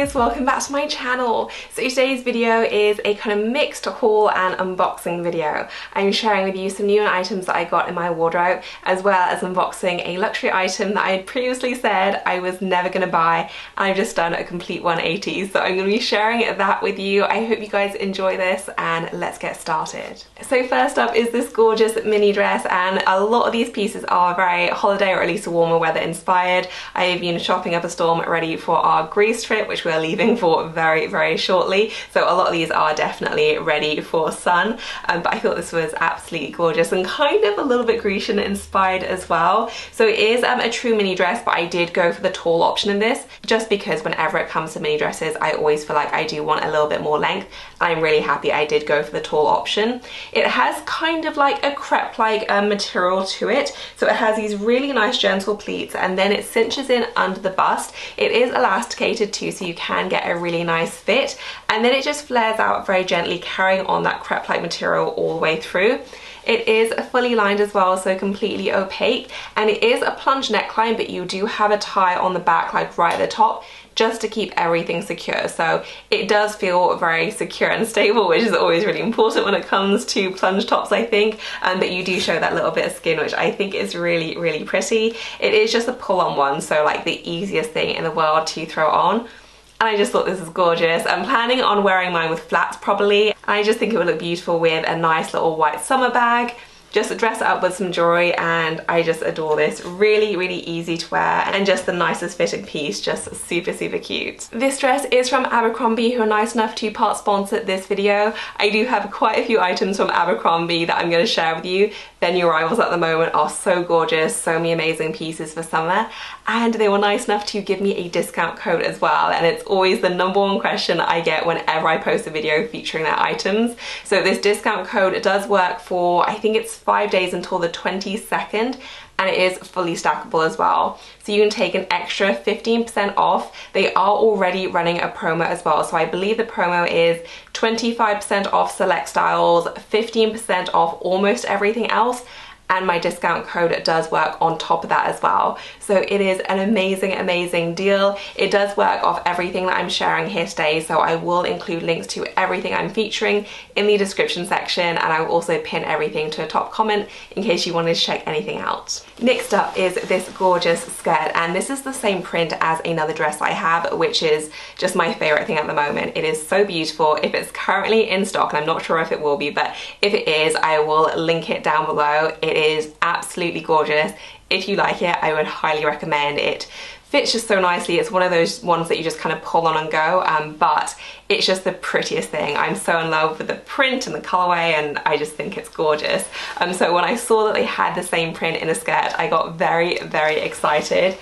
guys, welcome back to my channel. So today's video is a kind of mixed haul and unboxing video. I'm sharing with you some new items that I got in my wardrobe, as well as unboxing a luxury item that I had previously said I was never going to buy, and I've just done a complete 180. So I'm going to be sharing that with you. I hope you guys enjoy this, and let's get started. So first up is this gorgeous mini dress, and a lot of these pieces are very holiday or at least warmer weather inspired. I've been shopping up a storm ready for our Greece trip, which we're leaving for very shortly, so a lot of these are definitely ready for sun, but I thought this was absolutely gorgeous and kind of a little bit Grecian inspired as well. So it is a true mini dress, but I did go for the tall option in this just because whenever it comes to mini dresses I always feel like I do want a little bit more length. I'm really happy I did go for the tall option. It has kind of like a crepe-like material to it, so it has these really nice gentle pleats and then it cinches in under the bust. It is elasticated too, so you can get a really nice fit, and then it just flares out very gently, carrying on that crepe-like material all the way through. It is fully lined as well, so completely opaque, and it is a plunge neckline, but you do have a tie on the back, like right at the top, just to keep everything secure. So it does feel very secure and stable, which is always really important when it comes to plunge tops, I think. But you do show that little bit of skin, which I think is really pretty. It is just a pull-on one, so like the easiest thing in the world to throw on. And I just thought this is gorgeous. I'm planning on wearing mine with flats probably. I just think it would look beautiful with a nice little white summer bag. Just dress it up with some jewelry, and I just adore this. Really easy to wear and just the nicest fitting piece, just super cute. This dress is from Abercrombie, who are nice enough to part sponsor this video. I do have quite a few items from Abercrombie that I'm going to share with you. Their new arrivals at the moment are so gorgeous, so many amazing pieces for summer, and they were nice enough to give me a discount code as well, and it's always the #1 question I get whenever I post a video featuring their items. So this discount code does work for, I think it's 5 days until the 22nd, and it is fully stackable as well. So you can take an extra 15% off. They are already running a promo as well. So I believe the promo is 25% off select styles, 15% off almost everything else, and my discount code does work on top of that as well. So it is an amazing deal. It does work off everything that I'm sharing here today, so I will include links to everything I'm featuring in the description section, and I will also pin everything to a top comment in case you wanted to check anything out. Next up is this gorgeous skirt, and this is the same print as another dress I have, which is just my favorite thing at the moment. It is so beautiful. If it's currently in stock, and I'm not sure if it will be, but if it is, I will link it down below. It is absolutely gorgeous. If you like it, I would highly recommend it. Fits just so nicely. It's one of those ones that you just kind of pull on and go, but it's just the prettiest thing. I'm so in love with the print and the colorway, and I just think it's gorgeous. So when I saw that they had the same print in a skirt, I got very excited.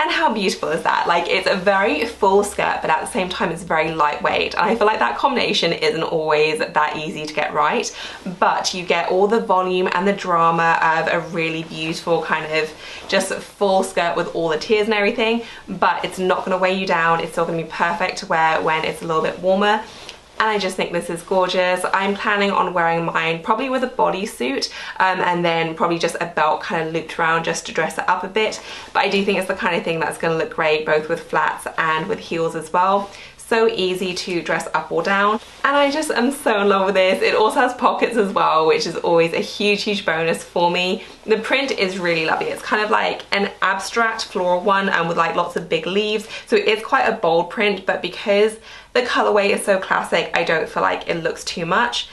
And how beautiful is that? Like, it's a very full skirt, but at the same time it's very lightweight. And I feel like that combination isn't always that easy to get right, but you get all the volume and the drama of a really beautiful kind of just full skirt with all the tiers and everything, but it's not gonna weigh you down. It's still gonna be perfect to wear when it's a little bit warmer. And I just think this is gorgeous. I'm planning on wearing mine probably with a bodysuit, and then probably just a belt kind of looped around just to dress it up a bit. But I do think it's the kind of thing that's going to look great both with flats and with heels as well. So easy to dress up or down, and I just am so in love with this. It also has pockets as well, which is always a huge bonus for me. The print is really lovely. It's kind of like an abstract floral one, and with like lots of big leaves, so it is quite a bold print, but because the colorway is so classic, I don't feel like it looks too much.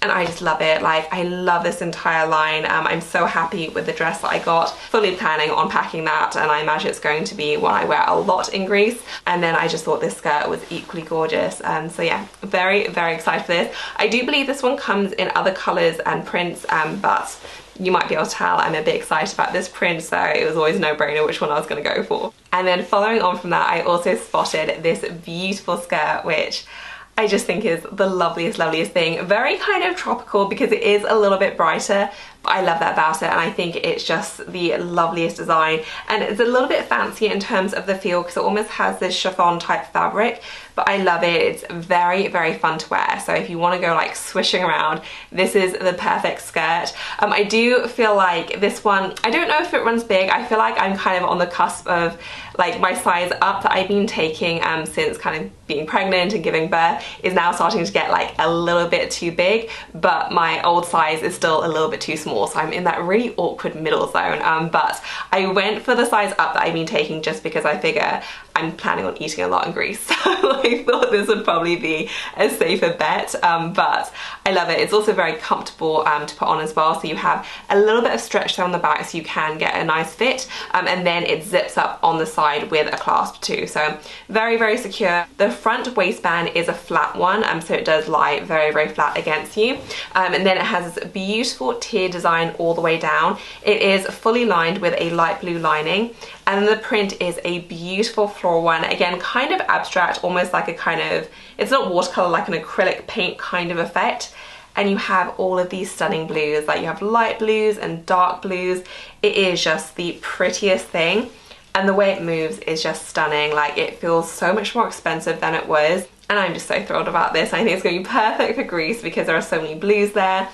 And I just love it. Like, I love this entire line. I'm so happy with the dress that I got. Fully planning on packing that, and I imagine it's going to be one I wear a lot in Greece. And then I just thought this skirt was equally gorgeous. So yeah, very excited for this. I do believe this one comes in other colors and prints, but you might be able to tell I'm a bit excited about this print, so it was always a no-brainer which one I was going to go for. And then following on from that, I also spotted this beautiful skirt, which I just think is the loveliest thing. Very kind of tropical because it is a little bit brighter, But I love that about it, and I think it's just the loveliest design. And it's a little bit fancy in terms of the feel because it almost has this chiffon type fabric, but I love it. It's very, very fun to wear. So if you want to go like swishing around, this is the perfect skirt. I do feel like this one, I don't know if it runs big. I feel like I'm kind of on the cusp of like my size up that I've been taking since kind of being pregnant and giving birth is now starting to get like a little bit too big, but my old size is still a little bit too small, so I'm in that really awkward middle zone. But I went for the size up that I've been taking just because I figure I'm planning on eating a lot in Greece, so I thought this would probably be a safer bet. But I love it. It's also very comfortable to put on as well, so you have a little bit of stretch there on the back so you can get a nice fit, and then it zips up on the side with a clasp too, so very, very secure. The front waistband is a flat one, so it does lie very, very flat against you, and then it has this beautiful tier design all the way down. It is fully lined with a light blue lining, and the print is a beautiful floral one, again kind of abstract, almost like a kind of, it's not watercolor, like an acrylic paint kind of effect. And you have all of these stunning blues, like you have light blues and dark blues. It is just the prettiest thing, and the way it moves is just stunning. Like, it feels so much more expensive than it was, and I'm just so thrilled about this. I think it's going to be perfect for Greece because there are so many blues there.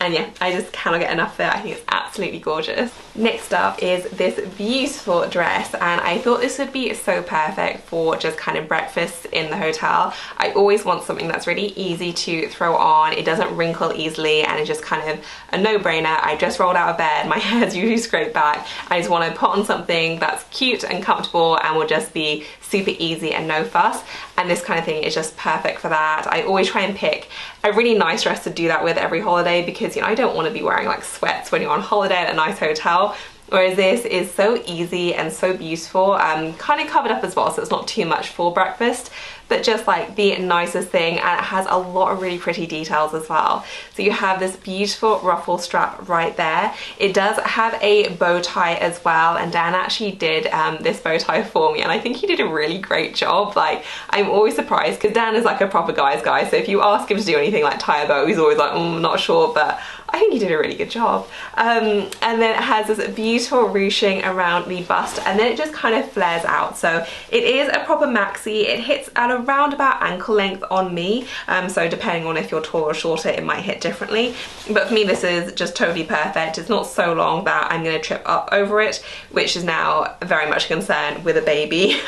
And yeah, I just cannot get enough of it. I think it's absolutely gorgeous. Next up is this beautiful dress, and I thought this would be so perfect for just kind of breakfast in the hotel. I always want something that's really easy to throw on. It doesn't wrinkle easily, and it's just kind of a no-brainer. I just rolled out of bed, my hair's usually scraped back. I just want to put on something that's cute and comfortable and will just be super easy and no fuss, and this kind of thing is just perfect for that. I always try and pick a really nice dress to do that with every holiday because, you know, I don't want to be wearing like sweats when you're on holiday at a nice hotel. Whereas this is so easy and so beautiful, kind of covered up as well, so it's not too much for breakfast, but just like the nicest thing, and it has a lot of really pretty details as well. So you have this beautiful ruffle strap right there. It does have a bow tie as well, and Dan actually did this bow tie for me, and I think he did a really great job. Like, I'm always surprised because Dan is like a proper guy's guy, so if you ask him to do anything like tie a bow, he's always like, not sure, but I think he did a really good job. And then it has this beautiful ruching around the bust, and then it just kind of flares out. So it is a proper maxi. It hits at around about ankle length on me. So depending on if you're taller or shorter, it might hit differently. But for me, this is just totally perfect. It's not so long that I'm gonna trip up over it, which is now very much a concern with a baby.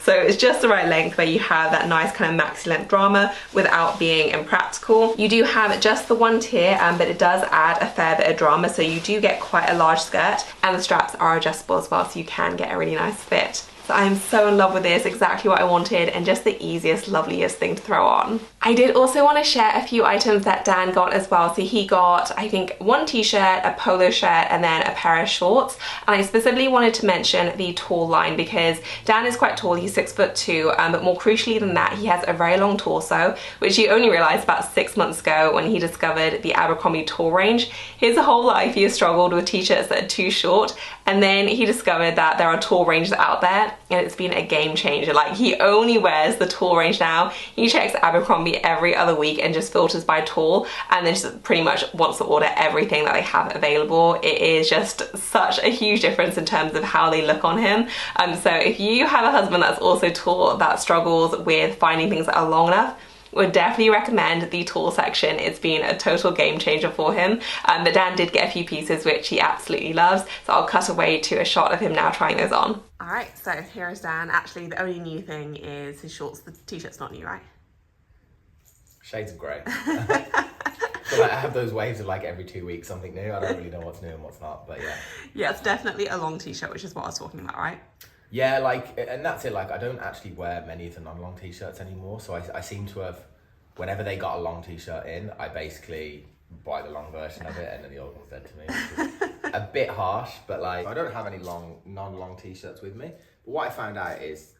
So it's just the right length where you have that nice kind of maxi length drama without being impractical. You do have just the one tier, but it does add a fair bit of drama, so you do get quite a large skirt, and the straps are adjustable as well, so you can get a really nice fit. So I'm so in love with this, exactly what I wanted, and just the easiest, loveliest thing to throw on. I did also want to share a few items that Dan got as well. So he got, I think, one t-shirt, a polo shirt, and then a pair of shorts. And I specifically wanted to mention the tall line because Dan is quite tall, he's 6'2", but more crucially than that, he has a very long torso, which he only realized about 6 months ago when he discovered the Abercrombie tall range. His whole life he has struggled with t-shirts that are too short, and then he discovered that there are tall ranges out there, and it's been a game changer. Like, he only wears the tall range now. He checks Abercrombie every other week and just filters by tall, and then just pretty much wants to order everything that they have available. It is just such a huge difference in terms of how they look on him. So if you have a husband that's also tall that struggles with finding things that are long enough, would definitely recommend the tall section. It's been a total game changer for him. But Dan did get a few pieces which he absolutely loves, so I'll cut away to a shot of him now trying those on. Alright, so here is Dan. Actually, the only new thing is his shorts. The t-shirt's not new, right? Shades of grey. So like, I have those waves of like every 2 weeks something new. I don't really know what's new and what's not, but yeah. Yeah, it's definitely a long t-shirt, which is what I was talking about, right? Yeah, like, and that's it. Like, I don't actually wear many of the non-long t-shirts anymore. So I seem to have, whenever they got a long t-shirt in, I basically buy the long version of it, and then the old one's dead to me. Which is a bit harsh, but like, I don't have any non-long t-shirts with me. But what I found out is,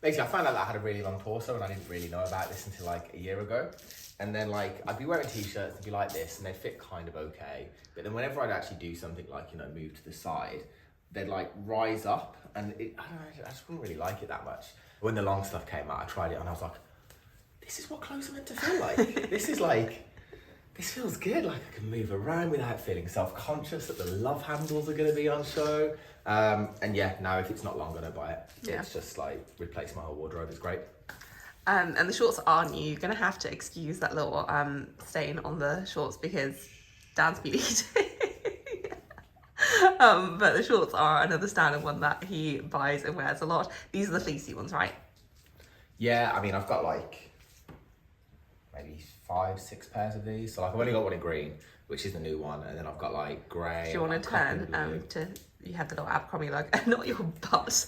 basically, I found out that I had a really long torso, and I didn't really know about this until like a year ago. And then like, I'd be wearing t-shirts that'd be like this, and they'd fit kind of okay. But then whenever I'd actually do something like, you know, move to the side, they'd like rise up, and I don't know, I just wouldn't really like it that much. When the long stuff came out, I tried it, and I was like, this is what clothes are meant to feel like. This this feels good. Like I can move around without feeling self-conscious that the love handles are going to be on show. And yeah, now if it's not long, I don't buy it. Yeah. It's just like replace my whole wardrobe. It's great. And the shorts are new. You're going to have to excuse that little stain on the shorts because Dan's been eating. But the shorts are another standard one that he buys and wears a lot. These are the fleecy ones, right? Yeah, I mean, I've got like maybe 5-6 pairs of these. So like I've only got one in green, which is the new one, and then I've got like grey. Do you want to turn to, you have the little Abercrombie logo, not your butt.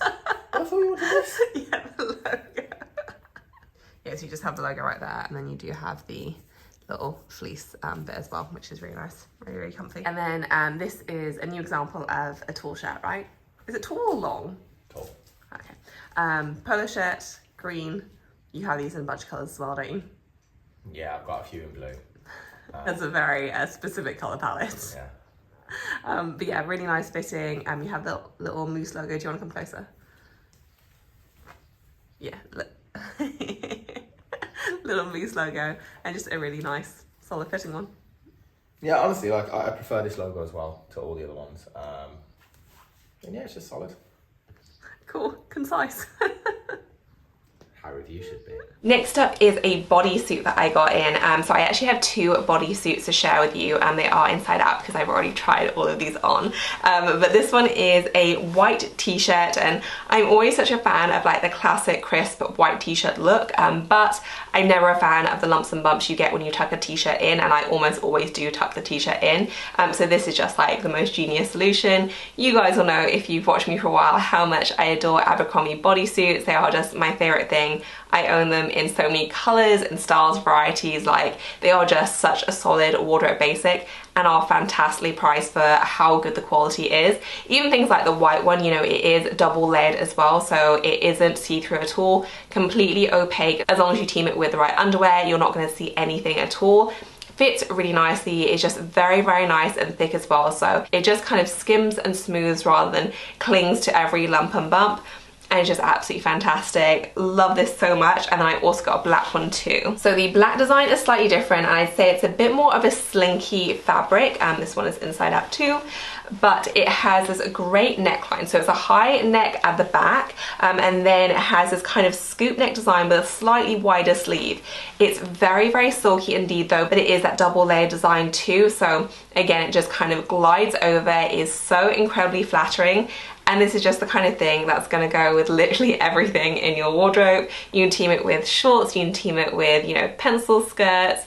I thought you wanted this. Yeah, the logo. Yeah, so you just have the logo right there, and then you do have the little fleece bit as well, which is really nice, really, really comfy. And then this is a new example of a tall shirt, right? Is it tall or long? Tall. Okay. Polo shirt, green. You have these in a bunch of colours as well, don't you? Yeah, I've got a few in blue. That's a very specific colour palette. Yeah. But yeah, really nice fitting. You have the little moose logo. Do you want to come closer? Yeah, look. Little moose logo, and just a really nice solid fitting one. Yeah, honestly, like I prefer this logo as well to all the other ones. And yeah, it's just solid. Cool, concise. How review should be. Next up is a bodysuit that I got in. So I actually have 2 bodysuits to share with you, and they are inside out because I've already tried all of these on. But this one is a white t-shirt, and I'm always such a fan of like the classic crisp white t-shirt look, but I'm never a fan of the lumps and bumps you get when you tuck a t-shirt in, and I almost always do tuck the t-shirt in. So this is just like the most genius solution. You guys will know if you've watched me for a while how much I adore Abercrombie bodysuits. They are just my favorite thing. I own them in so many colors and styles, varieties. Like they are just such a solid wardrobe basic and are fantastically priced for how good the quality is. Even things like the white one, you know, it is double layered as well, so it isn't see-through at all, completely opaque. As long as you team it with the right underwear, you're not going to see anything at all. Fits really nicely. It's just very, very nice and thick as well, so it just kind of skims and smooths rather than clings to every lump and bump. And it's just absolutely fantastic. Love this so much. And then I also got a black one too. So the black design is slightly different, and I'd say it's a bit more of a slinky fabric. This one is inside out too, but it has this great neckline. So it's a high neck at the back, and then it has this kind of scoop neck design with a slightly wider sleeve. It's very, very silky indeed though, but it is that double layer design too. So again, it just kind of glides over, is so incredibly flattering. And this is just the kind of thing that's going to go with literally everything in your wardrobe. You can team it with shorts, you can team it with, you know, pencil skirts,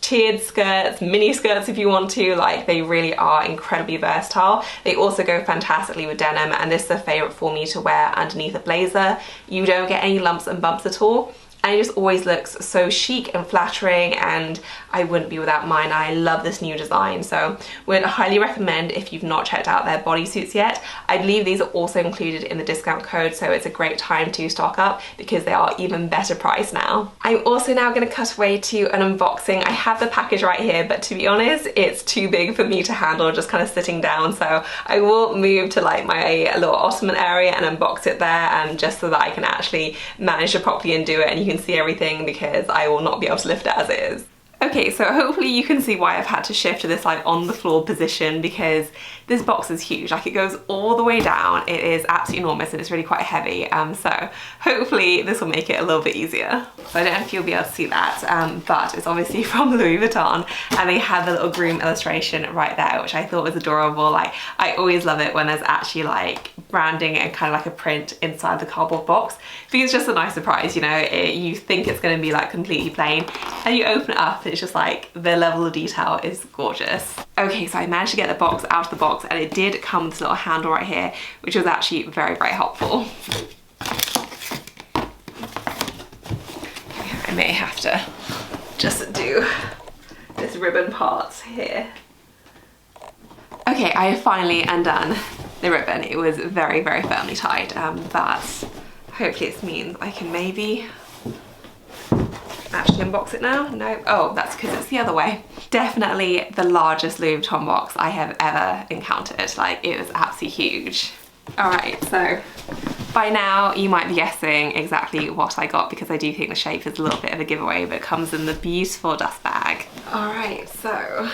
tiered skirts, mini skirts if you want to. Like they really are incredibly versatile. They also go fantastically with denim, and this is a favorite for me to wear underneath a blazer. You don't get any lumps and bumps at all. And it just always looks so chic and flattering, and I wouldn't be without mine. I love this new design, so would highly recommend if you've not checked out their bodysuits yet. I believe these are also included in the discount code, so it's a great time to stock up because they are even better priced now. I'm also now going to cut away to an unboxing. I have the package right here, but to be honest, it's too big for me to handle just kind of sitting down, so I will move to like my little ottoman area and unbox it there, and just so that I can actually manage to properly and do it, and you can see everything because I will not be able to lift it as it is. Okay, so hopefully you can see why I've had to shift to this like on the floor position, because this box is huge. Like it goes all the way down. It is absolutely enormous and it's really quite heavy. So hopefully this will make it a little bit easier. So I don't know if you'll be able to see that, but it's obviously from Louis Vuitton, and they have the little groom illustration right there, which I thought was adorable. Like I always love it when there's actually like branding and kind of like a print inside the cardboard box, because it's just a nice surprise, you know. You think it's going to be like completely plain, and you open it up and it's just like the level of detail is gorgeous. Okay, so I managed to get the box out of the box, and it did come with this little handle right here, which was actually very, very helpful. I may have to just do this ribbon part here. Okay, I have finally undone the ribbon. It was very, very firmly tied, but hopefully this means I can maybe actually unbox it now. No, oh, that's because it's the other way. Definitely the largest Louis Vuitton box I have ever encountered. Like it was absolutely huge. All right, so by now you might be guessing exactly what I got, because I do think the shape is a little bit of a giveaway, but it comes in the beautiful dust bag. Alright, so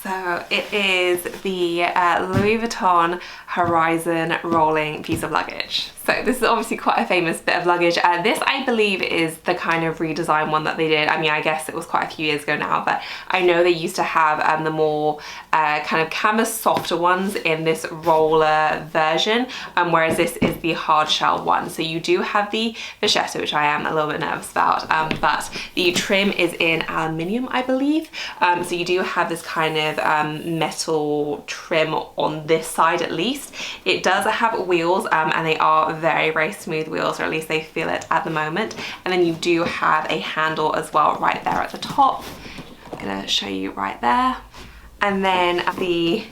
so it is the Louis Vuitton Horizon rolling piece of luggage. So this is obviously quite a famous bit of luggage. This, I believe, is the kind of redesign one that they did. I mean, I guess it was quite a few years ago now, but I know they used to have the more kind of canvas softer ones in this roller version, whereas this is the hard shell one. So you do have the vachetta, which I am a little bit nervous about, but the trim is in aluminium, I believe. So you do have this kind of metal trim on this side at least. It does have wheels, and they are very, very smooth wheels, or at least they feel it at the moment. And then you do have a handle as well right there at the top. I'm gonna show you right there. And then the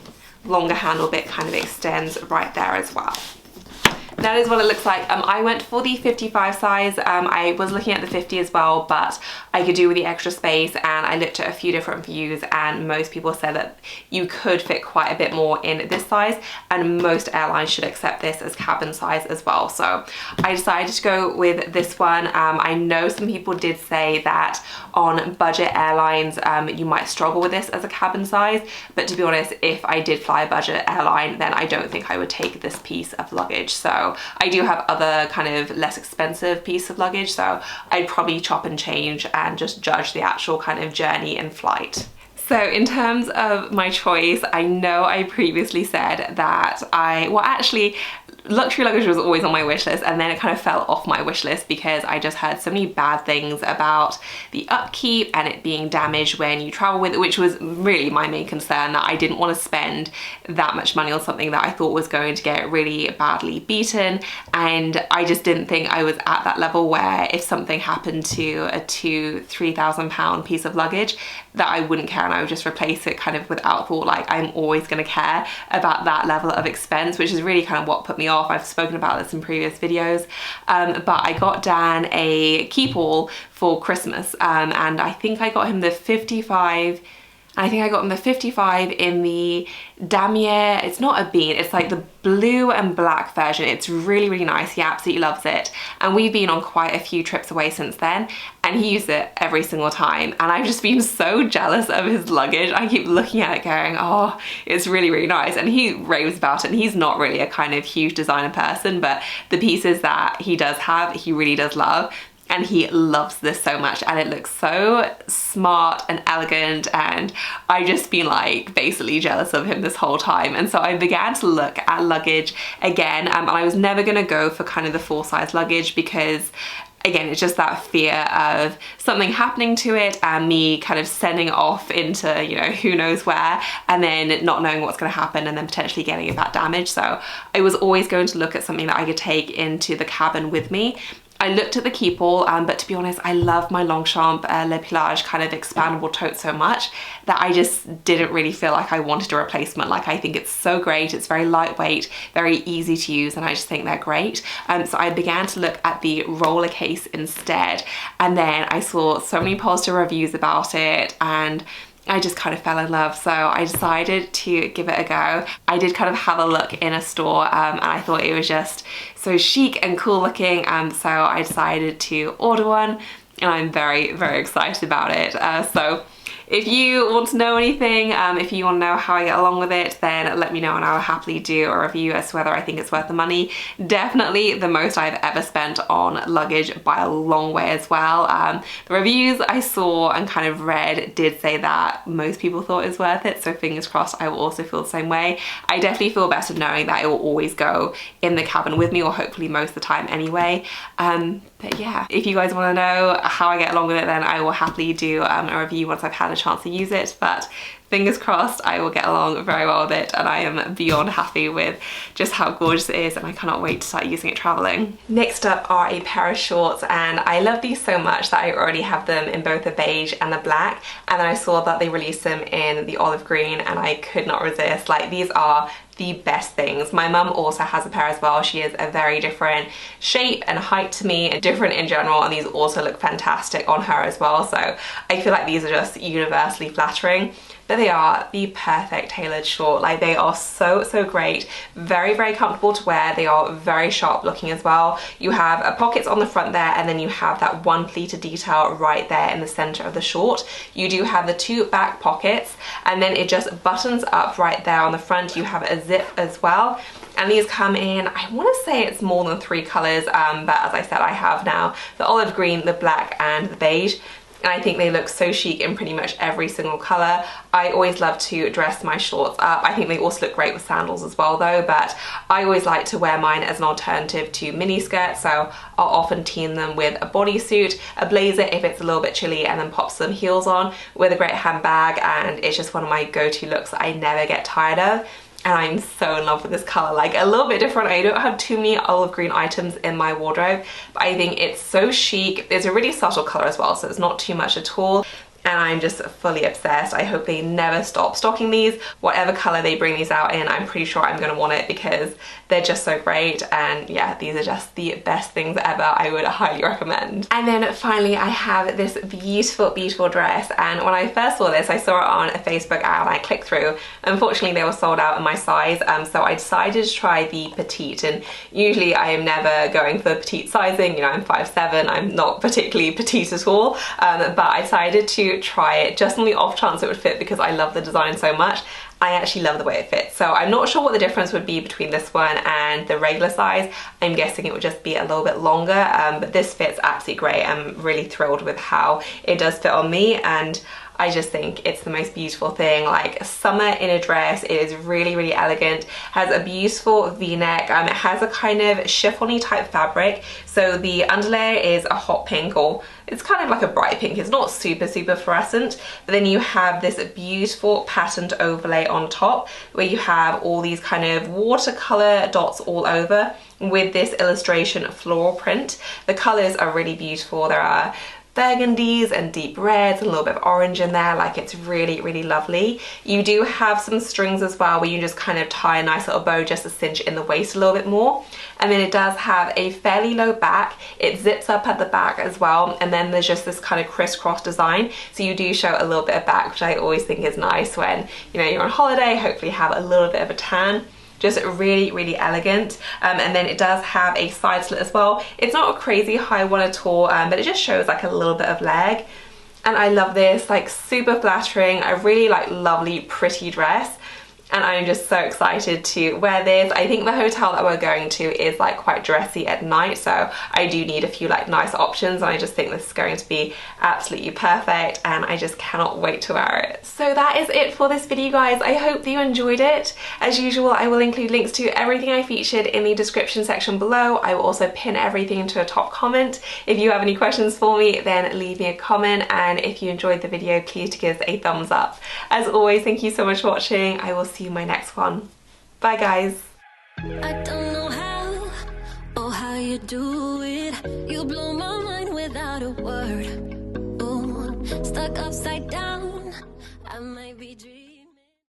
longer handle bit kind of extends right there as well. That is what it looks like. I went for the 55 size. I was looking at the 50 as well, but I could do with the extra space, and I looked at a few different views, and most people said that you could fit quite a bit more in this size, and most airlines should accept this as cabin size as well. So I decided to go with this one. I know some people did say that on budget airlines you might struggle with this as a cabin size, but to be honest, if I did fly a budget airline, then I don't think I would take this piece of luggage. So I do have other kind of less expensive piece of luggage, so I'd probably chop and change and just judge the actual kind of journey in flight. So in terms of my choice, I know I previously said that luxury luggage was always on my wish list, and then it kind of fell off my wish list because I just heard so many bad things about the upkeep and it being damaged when you travel with it, which was really my main concern, that I didn't want to spend that much money on something that I thought was going to get really badly beaten. And I just didn't think I was at that level where if something happened to a £2,000-3,000 piece of luggage, that I wouldn't care and I would just replace it kind of without thought. Like, I'm always going to care about that level of expense, which is really kind of what put me off. I've spoken about this in previous videos, but I got Dan a keep all for Christmas, and I think I got him the 55. I think I got him the 55 in the damier. It's not a bean, it's like the blue and black version. It's really, really nice. He absolutely loves it. And we've been on quite a few trips away since then, and he used it every single time. And I've just been so jealous of his luggage. I keep looking at it going, oh, it's really, really nice. And he raves about it, and he's not really a kind of huge designer person, but the pieces that he does have, he really does love. And he loves this so much, and it looks so smart and elegant, and I just been like basically jealous of him this whole time. And so I began to look at luggage again, and I was never gonna go for kind of the full size luggage because again, it's just that fear of something happening to it and me kind of sending it off into, you know, who knows where, and then not knowing what's going to happen and then potentially getting it that damaged. So I was always going to look at something that I could take into the cabin with me. I looked at the keep all, but to be honest, I love my Longchamp Le Plage kind of expandable tote so much that I just didn't really feel like I wanted a replacement. Like, I think it's so great. It's very lightweight, very easy to use, and I just think they're great. So I began to look at the roller case instead, and then I saw so many positive reviews about it, and I just kind of fell in love. So I decided to give it a go. I did kind of have a look in a store, and I thought it was just so chic and cool looking, so I decided to order one, and I'm very, very excited about it. So if you want to know anything, if you want to know how I get along with it, then let me know and I will happily do a review as to whether I think it's worth the money. Definitely the most I've ever spent on luggage by a long way as well. The reviews I saw and kind of read did say that most people thought it was worth it, so fingers crossed I will also feel the same way. I definitely feel better knowing that it will always go in the cabin with me, or hopefully most of the time anyway. But yeah, if you guys want to know how I get along with it, then I will happily do a review once I've had a chance to use it. But fingers crossed I will get along very well with it, and I am beyond happy with just how gorgeous it is, and I cannot wait to start using it traveling. Next up are a pair of shorts, and I love these so much that I already have them in both the beige and the black, and then I saw that they released them in the olive green and I could not resist. Like, these are the best things. My mum also has a pair as well. She is a very different shape and height to me, and different in general, and these also look fantastic on her as well. So I feel like these are just universally flattering. but they are the perfect tailored short. Like, they are so great, very comfortable to wear. They are very sharp looking as well. You have pockets on the front there, and then you have that one pleated detail right there in the center of the short. You do have the 2 back pockets, and then it just buttons up right there on the front. You have a zip as well, and these come in, I want to say it's more than 3 colors, but as I said, I have now the olive green, the black, and the beige. And I think they look so chic in pretty much every single color. I always love to dress my shorts up. I think they also look great with sandals as well though, but I always like to wear mine as an alternative to mini skirts, so I'll often team them with a bodysuit, a blazer if it's a little bit chilly, and then pop some heels on with a great handbag, and it's just one of my go-to looks that I never get tired of. And I'm so in love with this color. Like, a little bit different. I don't have too many olive green items in my wardrobe, but I think it's so chic. It's a really subtle color as well, so it's not too much at all. And I'm just fully obsessed. I hope they never stop stocking these. Whatever color they bring these out in, I'm pretty sure I'm gonna want it because they're just so great. And yeah, these are just the best things ever. I would highly recommend. And then finally, I have this beautiful dress. And when I first saw this, I saw it on a Facebook ad and I clicked through. Unfortunately, they were sold out in my size. So I decided to try the petite. And usually I am never going for petite sizing. You know, I'm 5'7", I'm not particularly petite at all. But I decided to try it just on the off chance it would fit because I love the design so much. I actually love the way it fits. So I'm not sure what the difference would be between this one and the regular size. I'm guessing it would just be a little bit longer, but this fits absolutely great. I'm really thrilled with how it does fit on me, and I just think it's the most beautiful thing. Like, summer in a dress. It is really elegant, has a beautiful v-neck, it has a kind of chiffon-y type fabric, so the underlayer is a hot pink, or it's kind of like a bright pink. It's not super fluorescent, but then you have this beautiful patterned overlay on top where you have all these kind of watercolor dots all over with this illustration floral print. The colors are really beautiful. There are burgundies and deep reds and a little bit of orange in there. Like, it's really lovely. You do have some strings as well where you just kind of tie a nice little bow just to cinch in the waist a little bit more. And then it does have a fairly low back. It zips up at the back as well, and then there's just this kind of crisscross design, so you do show a little bit of back, which I always think is nice when, you know, you're on holiday, hopefully have a little bit of a tan. Just really elegant. And then it does have a side slit as well. It's not a crazy high one at all, but it just shows like a little bit of leg. And I love this, like, super flattering. I really like lovely pretty dress. And I'm just so excited to wear this. I think the hotel that we're going to is like quite dressy at night, so I do need a few like nice options, and I just think this is going to be absolutely perfect, and I just cannot wait to wear it. So that is it for this video, guys. I hope that you enjoyed it. As usual, I will include links to everything I featured in the description section below. I will also pin everything into a top comment. If you have any questions for me, then leave me a comment, and if you enjoyed the video, please give a thumbs up. As always, thank you so much for watching. I will see you in my next one. Bye, guys. I don't know how or how you do it. You blow my mind without a word. Ooh, stuck upside down. I might be dreaming.